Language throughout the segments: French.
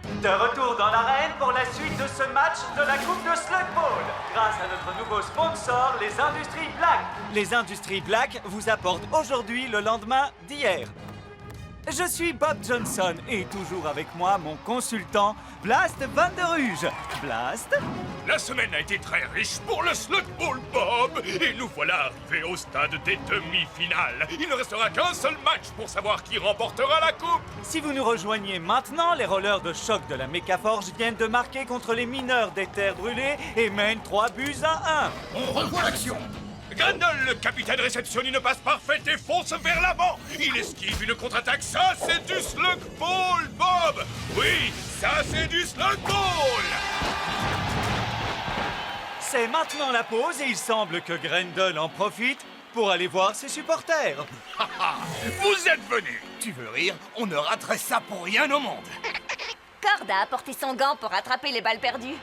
De retour dans l'arène pour la suite de ce match de la Coupe de Slug Ball. Grâce à notre nouveau sponsor, les Industries Black. Les Industries Black vous apportent aujourd'hui le lendemain d'hier. Je suis Bob Johnson et toujours avec moi mon consultant Blast Van der Ruge. Blast? La semaine a été très riche pour le Slug Ball, Bob. Et nous voilà arrivés au stade des demi-finales. Il ne restera qu'un seul match pour savoir qui remportera la coupe. Si vous nous rejoignez maintenant, les rollers de choc de la Mécaforge viennent de marquer contre les mineurs des terres brûlées et mènent 3 buts à 1. On revoit l'action. Grendel, le capitaine, réceptionne une passe parfaite et fonce vers l'avant. Il esquive une contre-attaque. Ça, c'est du Slug Ball, Bob. Oui, ça, c'est du Slug Ball. C'est maintenant la pause et il semble que Grendel en profite pour aller voir ses supporters. Vous êtes venus. Tu veux rire? On ne raterait ça pour rien au monde. Cord a apporté son gant pour attraper les balles perdues.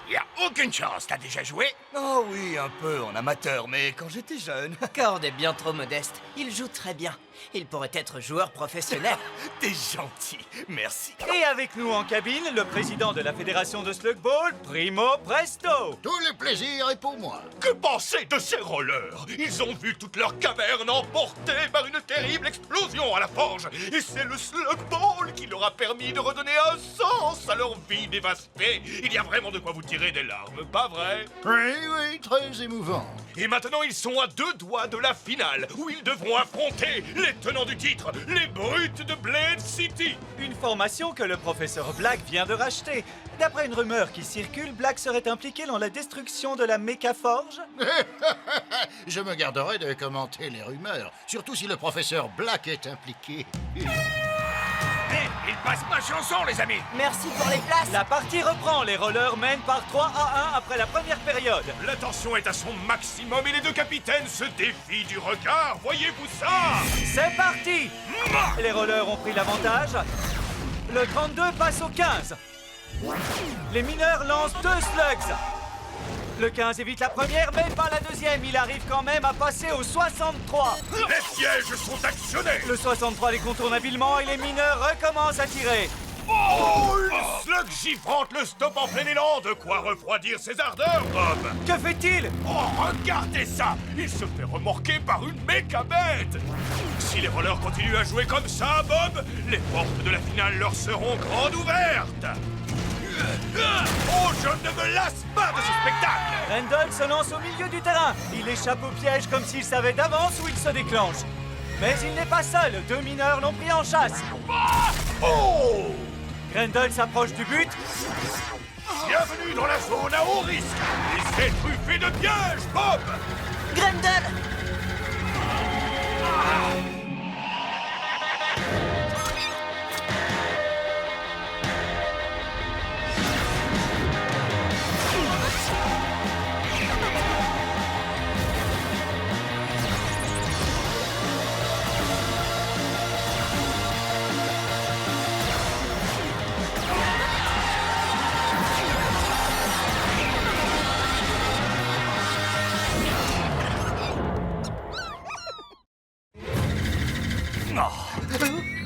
Y a aucune chance. T'as déjà joué? Oh oui, un peu en amateur, mais quand j'étais jeune... Cord est bien trop modeste. Il joue très bien. Il pourrait être joueur professionnel. T'es gentil, merci. Et avec nous en cabine, le président de la fédération de Slug Ball, Primo Presto. Tout le plaisir est pour moi. Que penser de ces rollers? Ils ont vu toute leur caverne emportée par une terrible explosion à la forge. Et c'est le Slug Ball qui leur a permis de redonner un sens à leur vie dévastée. Il y a vraiment de quoi vous tirer des larmes, pas vrai? Oui, très émouvant. Et maintenant, ils sont à 2 doigts de la finale, où ils devront affronter les tenants du titre, les brutes de Blade City. Une formation que le professeur Black vient de racheter. D'après une rumeur qui circule, Black serait impliqué dans la destruction de la Mécaforge. Je me garderai de commenter les rumeurs, surtout si le professeur Black est impliqué. Il passe ma chanson, les amis. Merci pour les places. La partie reprend, les rollers mènent par 3 à 1 après la première période. La tension est à son maximum et les deux capitaines se défient du regard. Voyez-vous ça? C'est parti! Les rollers ont pris l'avantage. Le 32 passe au 15. Les mineurs lancent 2 slugs. Le 15 évite la première, mais pas la deuxième. Il arrive quand même à passer au 63. Les pièges sont actionnés. Le 63 les contourne habilement et les mineurs recommencent à tirer. Oh, une slug gifrante le stop en plein élan. De quoi refroidir ses ardeurs, Bob. Que fait-il? Oh, regardez ça. Il se fait remorquer par une méca bête. Si les rollers continuent à jouer comme ça, Bob, les portes de la finale leur seront grandes ouvertes. Oh, je ne me lasse pas de ce spectacle. Grendel se lance au milieu du terrain. Il échappe au piège comme s'il savait d'avance où il se déclenche. Mais il n'est pas seul. 2 mineurs l'ont pris en chasse. Oh! Grendel s'approche du but. Bienvenue dans la zone à haut risque. Et c'est truffé de pièges, Bob. Grendel!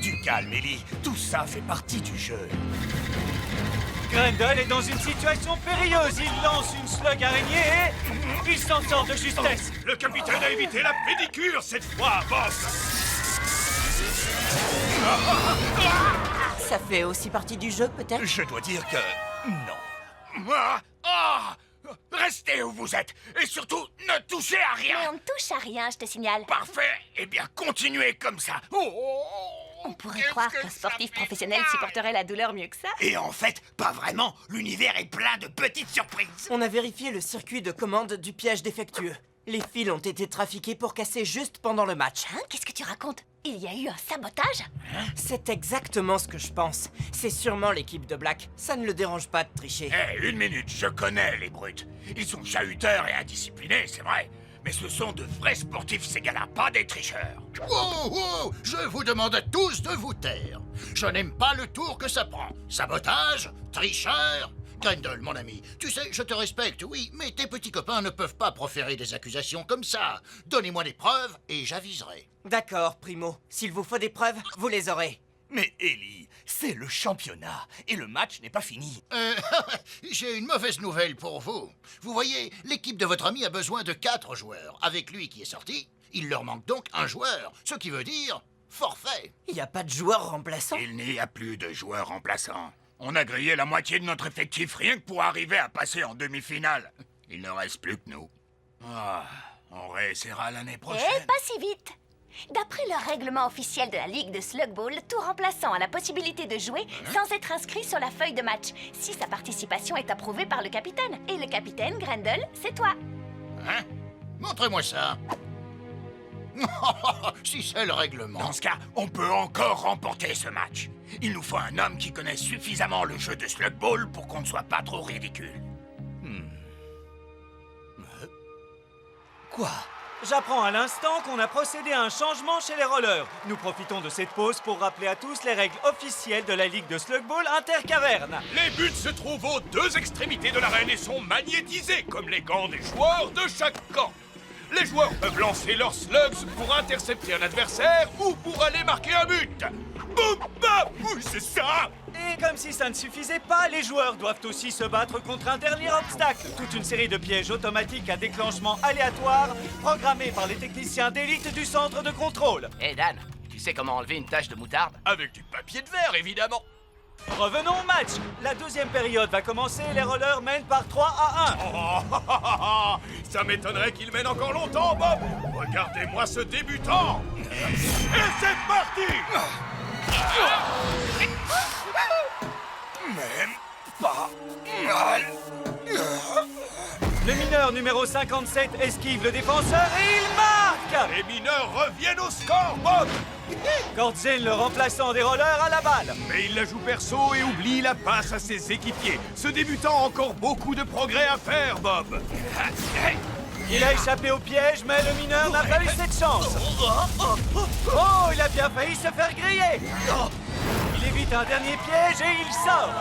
Du calme, Ellie. Tout ça fait partie du jeu. Grendel est dans une situation périlleuse. Il lance une slug araignée et il s'en sort de justesse. Le capitaine a évité la pédicure cette fois, Bob. Ça fait aussi partie du jeu, peut-être? Je dois dire que... non. Restez où vous êtes. Et surtout, ne touchez à rien. Mais on ne touche à rien, je te signale. Parfait. Eh bien, continuez comme ça. On pourrait croire qu'un sportif professionnel supporterait la douleur mieux que ça. Et en fait, pas vraiment. L'univers est plein de petites surprises. On a vérifié le circuit de commande du piège défectueux. Les fils ont été trafiqués pour casser juste pendant le match. Hein? Qu'est-ce que tu racontes? Il y a eu un sabotage? C'est exactement ce que je pense. C'est sûrement l'équipe de Black. Ça ne le dérange pas de tricher. Hé, une minute, je connais les brutes. Ils sont chahuteurs et indisciplinés, c'est vrai. Mais ce sont de vrais sportifs, ces gars-là, pas des tricheurs. Wow, je vous demande à tous de vous taire. Je n'aime pas le tour que ça prend. Sabotage, tricheur. Grendel, mon ami, tu sais, je te respecte, oui, mais tes petits copains ne peuvent pas proférer des accusations comme ça. Donnez-moi des preuves et j'aviserai. D'accord, Primo. S'il vous faut des preuves, vous les aurez. Mais Ellie, c'est le championnat et le match n'est pas fini. J'ai une mauvaise nouvelle pour vous. Vous voyez, l'équipe de votre ami a besoin de 4 joueurs. Avec lui qui est sorti, il leur manque donc un joueur, ce qui veut dire forfait. Il n'y a pas de joueur remplaçant? Il n'y a plus de joueurs remplaçants. On a grillé la moitié de notre effectif rien que pour arriver à passer en demi-finale. Il ne reste plus que nous. Ah, on réessayera l'année prochaine. Eh, pas si vite. D'après le règlement officiel de la Ligue de Slug Ball, tout remplaçant a la possibilité de jouer sans être inscrit sur la feuille de match, si sa participation est approuvée par le capitaine. Et le capitaine, Grendel, c'est toi. Hein? Montrez-moi ça. Si c'est le règlement. Dans ce cas, on peut encore remporter ce match. Il nous faut un homme qui connaisse suffisamment le jeu de Slug Ball pour qu'on ne soit pas trop ridicule. Quoi? J'apprends à l'instant qu'on a procédé à un changement chez les rollers. Nous profitons de cette pause pour rappeler à tous les règles officielles de la Ligue de Slug Ball Intercaverne. Les buts se trouvent aux 2 extrémités de l'arène et sont magnétisés comme les gants des joueurs de chaque camp. Les joueurs peuvent lancer leurs slugs pour intercepter un adversaire ou pour aller marquer un but. Boum, bam, oui, c'est ça. Et comme si ça ne suffisait pas, les joueurs doivent aussi se battre contre un dernier obstacle. Toute une série de pièges automatiques à déclenchement aléatoire, programmés par les techniciens d'élite du centre de contrôle. Hé Dan, tu sais comment enlever une tache de moutarde? Avec du papier de verre, évidemment. Revenons au match. La deuxième période va commencer et les rollers mènent par 3 à 1. Ça m'étonnerait qu'il mène encore longtemps, Bob. Regardez-moi ce débutant. Et c'est parti. Même pas mal. Le mineur numéro 57 esquive le défenseur et il marque. Les mineurs reviennent au score, Bob. Kordzin, le remplaçant des rollers, a la balle. Mais il la joue perso et oublie la passe à ses équipiers. Ce débutant a encore beaucoup de progrès à faire, Bob. Il a échappé au piège, mais le mineur n'a pas eu cette chance. Oh, il a bien failli se faire griller. Il évite un dernier piège et il sort.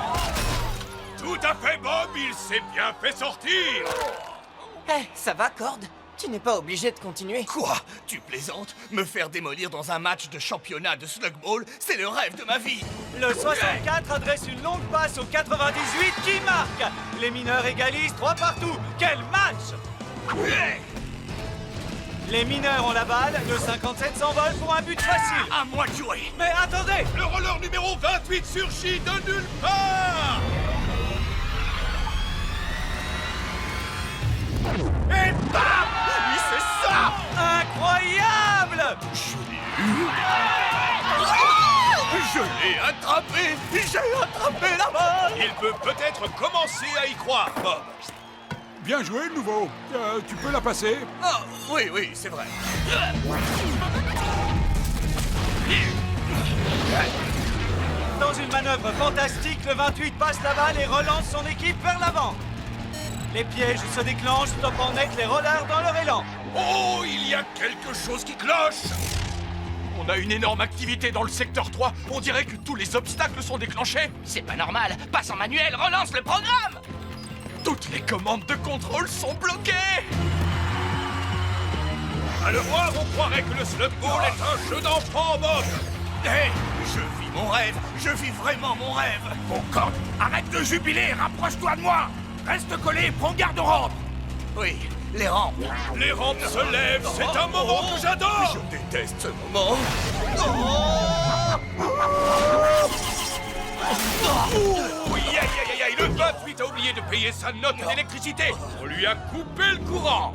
Tout à fait, Bob, il s'est bien fait sortir. Eh, ça va, Cord? Tu n'es pas obligé de continuer. Quoi? Tu plaisantes? Me faire démolir dans un match de championnat de Slug Ball, c'est le rêve de ma vie! Le 64 adresse une longue passe au 98 qui marque. Les mineurs égalisent 3 partout. Quel match! Les mineurs ont la balle, le 57 s'envole pour un but facile. À moi de jouer! Mais attendez! Le roller numéro 28 surgit de nulle part. Et bam! Oui, c'est ça! Incroyable! Je l'ai attrapé! J'ai attrapé la balle! Il peut peut-être commencer à y croire, Bob. Bien joué, le nouveau. Tu peux la passer? Ah, oui, oui, c'est vrai. Dans une manœuvre fantastique, le 28 passe la balle et relance son équipe vers l'avant. Les pièges se déclenchent, stoppant net les rollers dans leur élan. Oh, il y a quelque chose qui cloche. On a une énorme activité dans le secteur 3. On dirait que tous les obstacles sont déclenchés. C'est pas normal. Passe en manuel, relance le programme! Toutes les commandes de contrôle sont bloquées. À le voir, on croirait que le Slug Ball est un jeu d'enfant, Bob. Hé, je vis mon rêve. Je vis vraiment mon rêve. Bon, Cord, arrête de jubiler, rapproche-toi de moi. Reste collé, prends garde aux rampes. Oui, les rampes. Les rampes se lèvent, c'est un moment que j'adore. Je déteste ce moment. Oui, aïe, aïe, aïe, le 28 a oublié de payer sa note d'électricité. On lui a coupé le courant.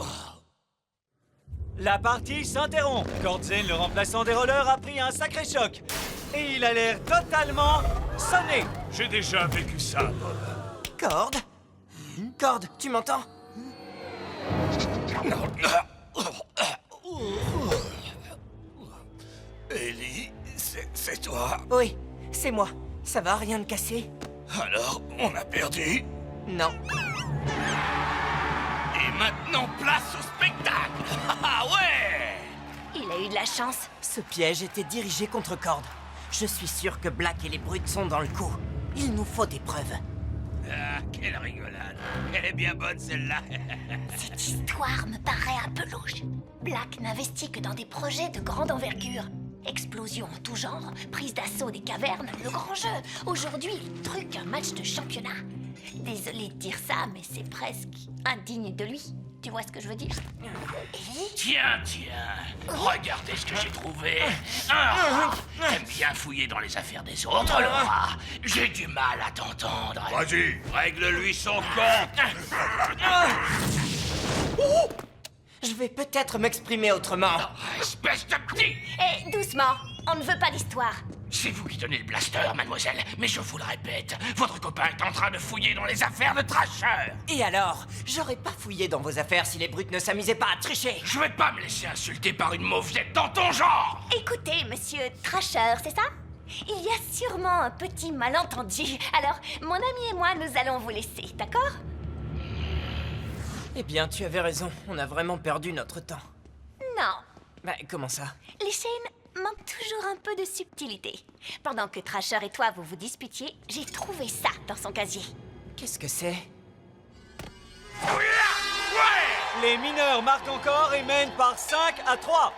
La partie s'interrompt. Kordzin, le remplaçant des rollers, a pris un sacré choc. Et il a l'air totalement sonné. J'ai déjà vécu ça, Bob. Cord? Cord, tu m'entends? Ellie, c'est toi? Oui, c'est moi. Ça va, rien de cassé? Alors, on a perdu? Non. Et maintenant, place au spectacle! Ah ouais! Il a eu de la chance. Ce piège était dirigé contre Cord. Je suis sûr que Black et les brutes sont dans le coup. Il nous faut des preuves. Ah, quelle rigolade! Elle est bien bonne, celle-là! Cette histoire me paraît un peu louche. Black n'investit que dans des projets de grande envergure. Explosions en tout genre, prise d'assaut des cavernes, le grand jeu. Aujourd'hui, truc, un match de championnat. Désolé de dire ça, mais c'est presque indigne de lui. Tu vois ce que je veux dire? Ellie? Tiens, regardez ce que j'ai trouvé. Un rat. T'aimes bien fouiller dans les affaires des autres, le rat. J'ai du mal à t'entendre. Vas-y, règle-lui son compte. Je vais peut-être m'exprimer autrement. Espèce de petit. Eh, doucement, on ne veut pas d'histoire. C'est vous qui donnez le blaster, mademoiselle. Mais je vous le répète, votre copain est en train de fouiller dans les affaires de Trasher. Et alors? J'aurais pas fouillé dans vos affaires si les brutes ne s'amusaient pas à tricher. Je vais pas me laisser insulter par une mauviette dans ton genre. Écoutez, monsieur Trasher, c'est ça? Il y a sûrement un petit malentendu. Alors, mon ami et moi, nous allons vous laisser, d'accord? Eh bien, tu avais raison. On a vraiment perdu notre temps. Non. Bah, comment ça? Les chaînes manquent toujours un peu de subtilité. Pendant que Trasher et toi, vous vous disputiez, j'ai trouvé ça dans son casier. Qu'est-ce que c'est? Les mineurs marquent encore et mènent par 5-3.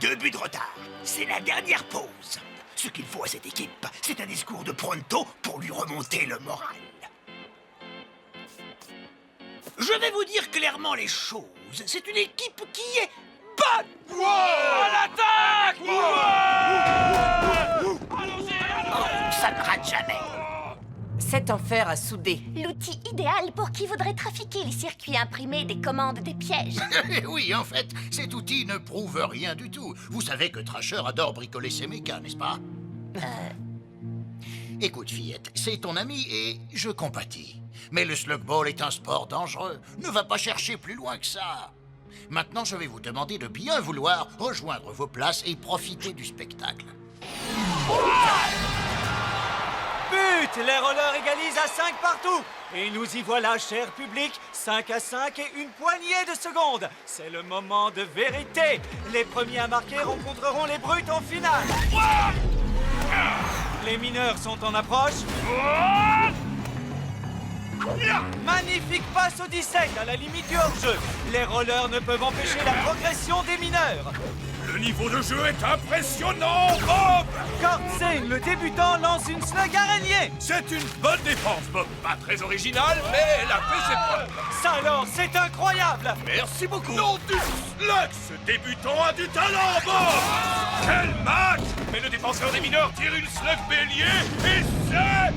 2 buts de retard. C'est la dernière pause. Ce qu'il faut à cette équipe, c'est un discours de Pronto pour lui remonter le moral. Je vais vous dire clairement les choses. C'est une équipe qui est bonne. À l'attaque. Ça ne rate jamais. C'est un fer à souder. L'outil idéal pour qui voudrait trafiquer les circuits imprimés des commandes des pièges. Oui, en fait, cet outil ne prouve rien du tout. Vous savez que Trasher adore bricoler ses mécas, n'est-ce pas? Écoute, fillette, c'est ton ami et je compatis. Mais le slugball est un sport dangereux. Ne va pas chercher plus loin que ça. Maintenant, je vais vous demander de bien vouloir rejoindre vos places et profiter du spectacle. But! Les rollers égalisent à 5 partout. Et nous y voilà, cher public, 5-5 et une poignée de secondes. C'est le moment de vérité. Les premiers à marquer rencontreront les brutes en finale. Les mineurs sont en approche. Magnifique passe au 17 à la limite du hors-jeu. Les rollers ne peuvent empêcher la progression des mineurs. Le niveau de jeu est impressionnant, Bob. Kortzane, le débutant, lance une slug araignée. C'est une bonne défense, Bob. Pas très originale, mais elle a fait ses preuves. Ça alors, c'est incroyable. Merci beaucoup. Non du slug, ce débutant a du talent, Bob. Quel match. Mais le défenseur des mineurs tire une slug bélier et c'est...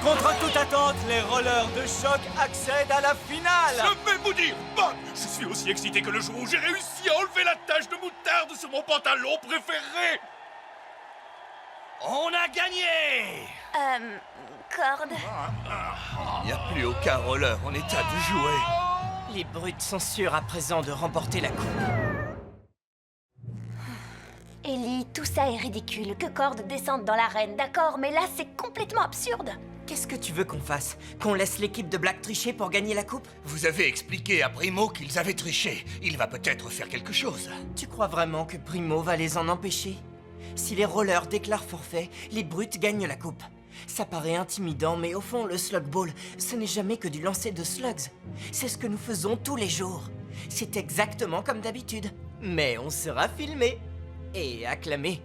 Contre toute attente, les rollers de choc accèdent à la finale. Je vais vous dire, Bob, je suis aussi excité que le jour où j'ai réussi à enlever la tache de moutarde sur mon pantalon préféré. On a gagné. Cord. Il n'y a plus aucun roller en état de jouer. Les brutes sont sûrs à présent de remporter la coupe. Ellie, tout ça est ridicule. Que Cord descende dans l'arène, d'accord, mais là, c'est complètement absurde. Qu'est-ce que tu veux qu'on fasse? Qu'on laisse l'équipe de Black tricher pour gagner la coupe? Vous avez expliqué à Primo qu'ils avaient triché. Il va peut-être faire quelque chose. Tu crois vraiment que Primo va les en empêcher? Si les rollers déclarent forfait, les brutes gagnent la coupe. Ça paraît intimidant, mais au fond, le slugball, ce n'est jamais que du lancer de slugs. C'est ce que nous faisons tous les jours. C'est exactement comme d'habitude. Mais on sera filmé et acclamé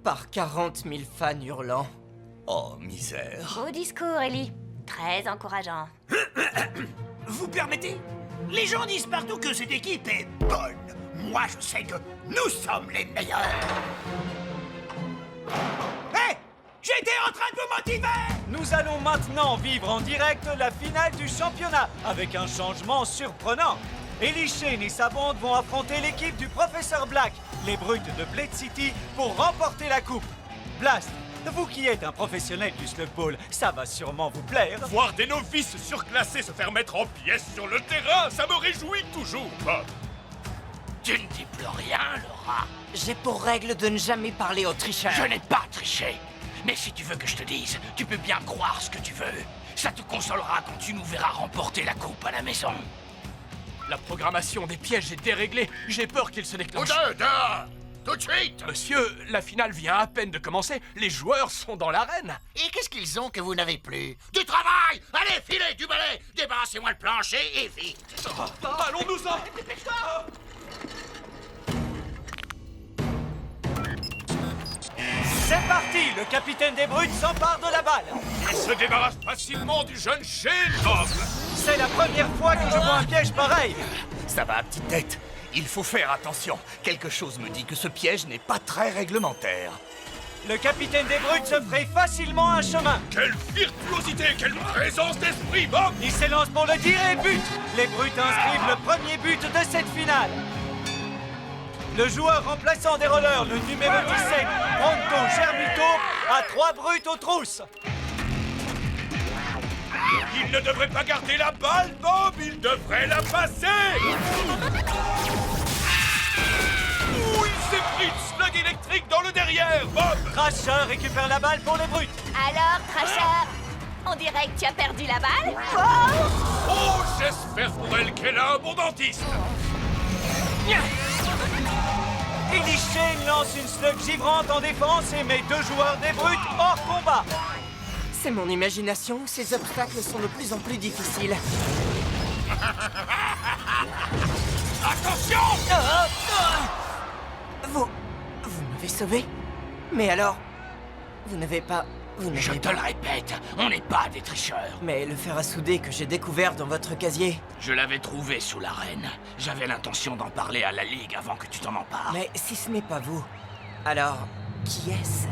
par 40 000 fans hurlants. Oh, misère. Beau discours, Ellie. Très encourageant. Vous permettez? Les gens disent partout que cette équipe est bonne. Moi, je sais que nous sommes les meilleurs. Hé! J'étais en train de vous motiver! Nous allons maintenant vivre en direct la finale du championnat avec un changement surprenant. Ellie Shane et sa bande vont affronter l'équipe du Professeur Black, les brutes de Blade City, pour remporter la coupe. Blast, vous qui êtes un professionnel du slugball, ça va sûrement vous plaire. Voir des novices surclassés se faire mettre en pièces sur le terrain, ça me réjouit toujours, Bob. Tu ne dis plus rien, le rat. J'ai pour règle de ne jamais parler aux tricheurs. Je n'ai pas triché. Mais si tu veux que je te dise, tu peux bien croire ce que tu veux. Ça te consolera quand tu nous verras remporter la coupe à la maison. La programmation des pièges est déréglée. J'ai peur qu'il se déclenche. tout de suite! Monsieur, la finale vient à peine de commencer. Les joueurs sont dans l'arène. Et qu'est-ce qu'ils ont que vous n'avez plus? Du travail! Allez, filez du balai! Débarrassez-moi le plancher et vite! Allons-nous-en! C'est parti! Le capitaine des brutes s'empare de la balle. Il se débarrasse facilement du jeune Shane, Bob. C'est la première fois que je vois un piège pareil. Ça va, petite tête. Il faut faire attention. Quelque chose me dit que ce piège n'est pas très réglementaire. Le capitaine des brutes se fraye facilement un chemin. Quelle virtuosité, quelle présence d'esprit, Bob. Il s'élance pour le tir et but. Les brutes inscrivent le premier but de cette finale. Le joueur remplaçant des rollers, le numéro 17, Pronto Germito, a 3 brutes aux trousses. Il ne devrait pas garder la balle, Bob. Il devrait la passer. Ouh, il s'est pris une slug électrique dans le derrière, Bob. Thrasher récupère la balle pour les brutes. Alors, Thrasher, on dirait que tu as perdu la balle? Oh, j'espère pour elle qu'elle a un bon dentiste. Ellie Shane lance une slug givrante en défense et met 2 joueurs des brutes hors combat. C'est mon imagination, ces obstacles sont de plus en plus difficiles. Attention! Vous m'avez sauvé? Mais alors, vous n'avez pas... Je te le répète, on n'est pas des tricheurs. Mais le fer à souder que j'ai découvert dans votre casier... Je l'avais trouvé sous l'arène. J'avais l'intention d'en parler à la Ligue avant que tu t'en empares. Mais si ce n'est pas vous, alors, qui est-ce?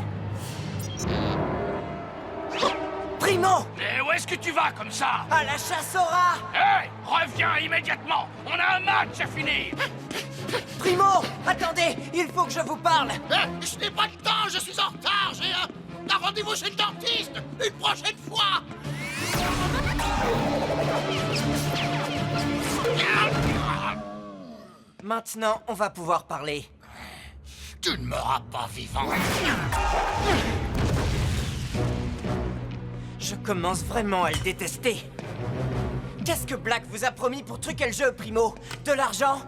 Primo! Mais où est-ce que tu vas comme ça? À la chasse au rat! Hé! Reviens immédiatement! On a un match à finir! Primo! Attendez, il faut que je vous parle! Je n'ai pas le temps, je suis en retard, j'ai un rendez-vous chez le dentiste! Une prochaine fois! Maintenant, on va pouvoir parler. Tu ne m'auras pas vivant! Je commence vraiment à le détester. Qu'est-ce que Black vous a promis pour truquer le jeu, Primo? De l'argent?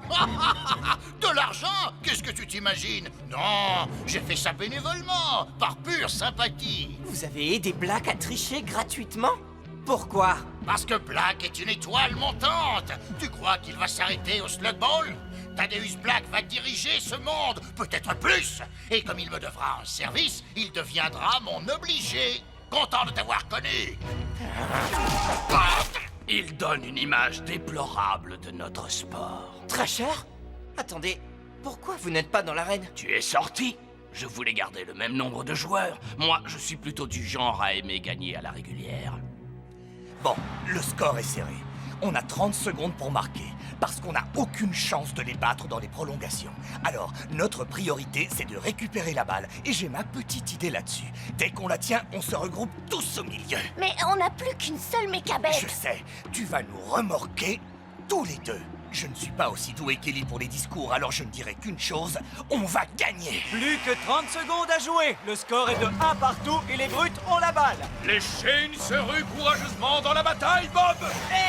De l'argent? Qu'est-ce que tu t'imagines? Non, j'ai fait ça bénévolement, par pure sympathie. Vous avez aidé Black à tricher gratuitement? Pourquoi? Parce que Black est une étoile montante. Tu crois qu'il va s'arrêter au Slug Bowl? Thaddeus Black va diriger ce monde, peut-être plus. Et comme il me devra un service, il deviendra mon obligé. Content de t'avoir connu. Il donne une image déplorable de notre sport. Thrasher? Attendez, pourquoi vous n'êtes pas dans l'arène? Tu es sorti? Je voulais garder le même nombre de joueurs. Moi, je suis plutôt du genre à aimer gagner à la régulière. Bon, le score est serré. On a 30 secondes pour marquer, parce qu'on n'a aucune chance de les battre dans les prolongations. Alors, notre priorité, c'est de récupérer la balle, et j'ai ma petite idée là-dessus. Dès qu'on la tient, on se regroupe tous au milieu. Mais on n'a plus qu'une seule mécabête. Je sais, tu vas nous remorquer tous les deux. Je ne suis pas aussi doué qu'Ellie pour les discours, alors je ne dirai qu'une chose, on va gagner. Plus que 30 secondes à jouer. Le score est de 1 partout et les brutes ont la balle. Les Shane se ruent courageusement dans la bataille, Bob.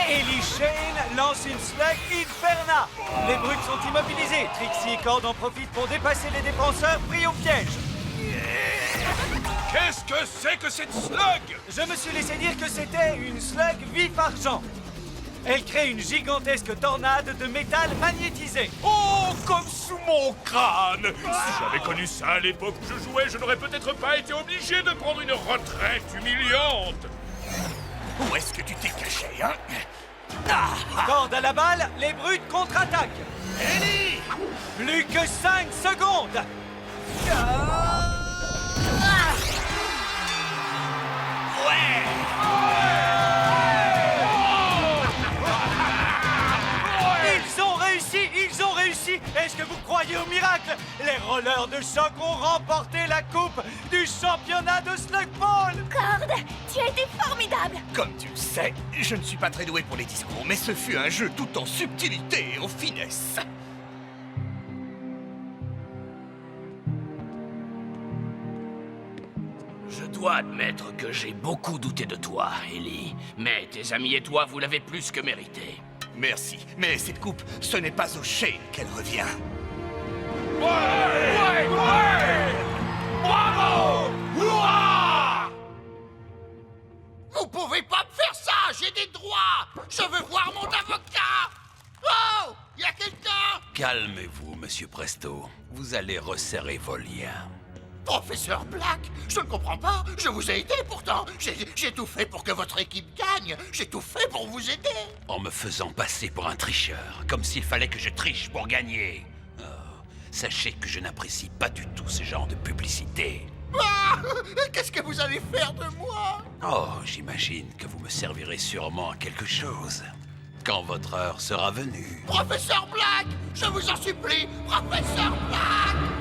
Ellie Shane lance une slug Inferna. Les brutes sont immobilisés. Trixie et Cord en profitent pour dépasser les défenseurs pris au piège. Qu'est-ce que c'est que cette slug? Je me suis laissé dire que c'était une slug vif-argent. Elle crée une gigantesque tornade de métal magnétisé. Oh, comme sous mon crâne! Si j'avais connu ça à l'époque où je jouais, je n'aurais peut-être pas été obligé de prendre une retraite humiliante. Où est-ce que tu t'es caché, hein? Cord à la balle, les brutes contre-attaquent. Ellie! Plus que 5 secondes. Ils ont réussi. Est-ce que vous croyez au miracle? Les rollers de choc ont remporté la coupe du championnat de Slugball. Cord, tu as été formidable. Comme tu le sais, je ne suis pas très doué pour les discours, mais ce fut un jeu tout en subtilité et en finesse. Je dois admettre que j'ai beaucoup douté de toi, Ellie. Mais tes amis et toi, vous l'avez plus que mérité. Merci, mais cette coupe, ce n'est pas au Shane qu'elle revient. Ouais! des droits. Je veux voir mon avocat. Oh, y a quelqu'un? Calmez-vous, monsieur Presto. Vous allez resserrer vos liens. Professeur Black, je ne comprends pas. Je vous ai aidé pourtant. J'ai tout fait pour que votre équipe gagne. J'ai tout fait pour vous aider. En me faisant passer pour un tricheur, comme s'il fallait que je triche pour gagner. Oh, sachez que je n'apprécie pas du tout ce genre de publicité. Ah, qu'est-ce que vous allez faire de moi? Oh, j'imagine que vous me servirez sûrement à quelque chose. Quand votre heure sera venue. Professeur Black, je vous en supplie, Professeur Black!